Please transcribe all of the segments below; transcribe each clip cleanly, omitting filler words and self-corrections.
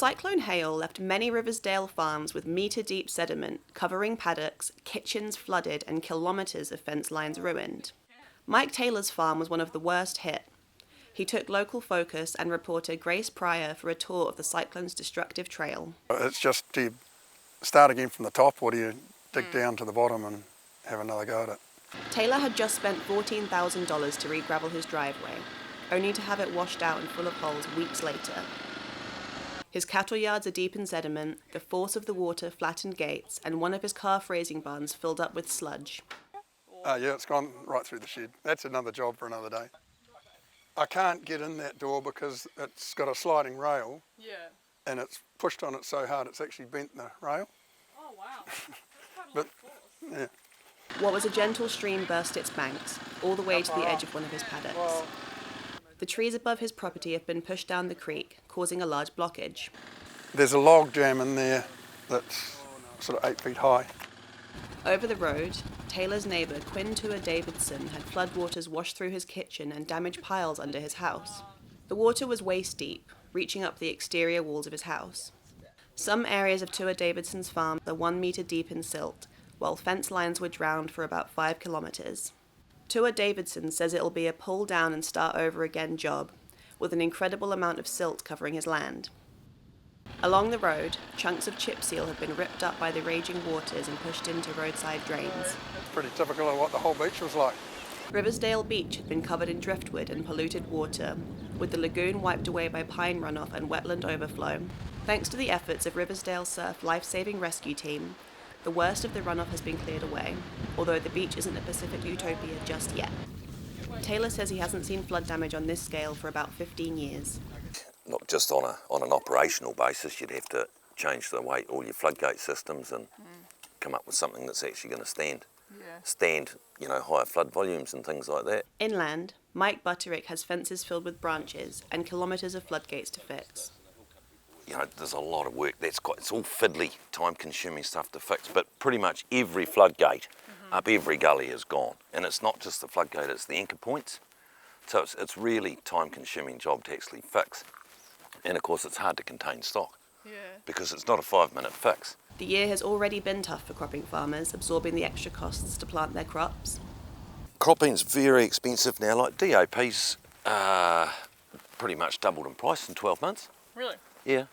Cyclone Hale left many Riversdale farms with metre-deep sediment covering paddocks, kitchens flooded and kilometres of fence lines ruined. Mike Taylor's farm was one of the worst hit. He took local focus and reporter Grace Pryor for a tour of the cyclone's destructive trail. It's just, do you start again from the top, or do you dig down to the bottom and have another go at it? Taylor had just spent $14,000 to re-gravel his driveway, only to have it washed out and full of holes weeks later. His cattle yards are deep in sediment, the force of the water flattened gates, and one of his calf raising barns filled up with sludge. Yeah, it's gone right through the shed. That's another job for another day. I can't get in that door because it's got a sliding rail, and it's pushed on it so hard it's actually bent the rail. Oh wow, that's quite a lot But, of force. yeah. What was a gentle stream burst its banks, all the way to the edge of one of his paddocks. The trees above his property have been pushed down the creek, causing a large blockage. There's a log jam in there that's sort of 8 feet high. Over the road, Taylor's neighbour Quinn Tua Davidson had floodwaters wash through his kitchen and damage piles under his house. The water was waist deep, reaching up the exterior walls of his house. Some areas of Tua Davidson's farm are 1 metre deep in silt, while fence lines were drowned for about 5 kilometres. Tua Davidson says it'll be a pull down and start over again job, with an incredible amount of silt covering his land. Along the road, chunks of chip seal have been ripped up by the raging waters and pushed into roadside drains. Pretty typical of what the whole beach was like. Riversdale Beach had been covered in driftwood and polluted water, with the lagoon wiped away by pine runoff and wetland overflow. Thanks to the efforts of Riversdale Surf Life-Saving Rescue Team, the worst of the runoff has been cleared away, although the beach isn't a Pacific utopia just yet. Taylor says he hasn't seen flood damage on this scale for about 15 years. Not just on an operational basis, you'd have to change the way all your floodgate systems and come up with something that's actually going to stand, higher flood volumes and things like that. Inland, Mike Butterick has fences filled with branches and kilometres of floodgates to fix. There's a lot of work. It's all fiddly, time-consuming stuff to fix, but pretty much every floodgate up every gully is gone. And it's not just the floodgate, it's the anchor points. So it's really time-consuming job to actually fix. And of course it's hard to contain stock because it's not a 5-minute fix. The year has already been tough for cropping farmers, absorbing the extra costs to plant their crops. Cropping's very expensive now. Like DAP's pretty much doubled in price in 12 months. Really? Yeah.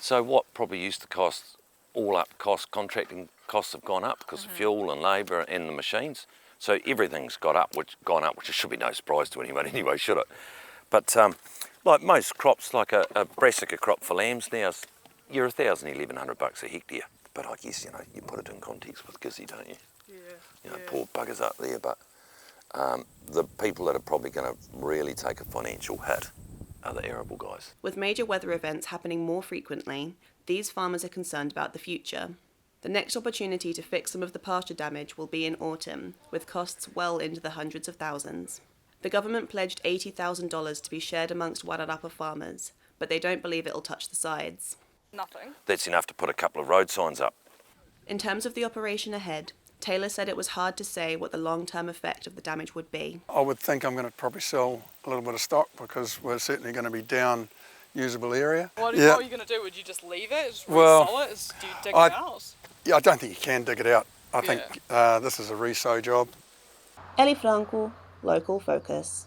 So what probably used to cost, all up costs, contracting costs have gone up because of fuel and labour and the machines. So everything's gone up, which should be no surprise to anyone anyway, should it? But like most crops, like a brassica crop for lambs now, you're $1,000, $1,100 a hectare. But I guess, you put it in context with Gizzy, don't you? Yeah. Poor buggers up there. But the people that are probably going to really take a financial hit are the arable guys. With major weather events happening more frequently, these farmers are concerned about the future. The next opportunity to fix some of the pasture damage will be in autumn, with costs well into the hundreds of thousands. The government pledged $80,000 to be shared amongst Wairarapa farmers, but they don't believe it'll touch the sides. Nothing. That's enough to put a couple of road signs up. In terms of the operation ahead, Taylor said it was hard to say what the long-term effect of the damage would be. I would think I'm going to probably sell a little bit of stock because we're certainly going to be down usable area. What are you going to do? Would you just leave it? Just Well, re-sow it? Do you dig it out? Yeah, I don't think you can dig it out. I think this is a re-sow job. Ellie Franco, Local Focus.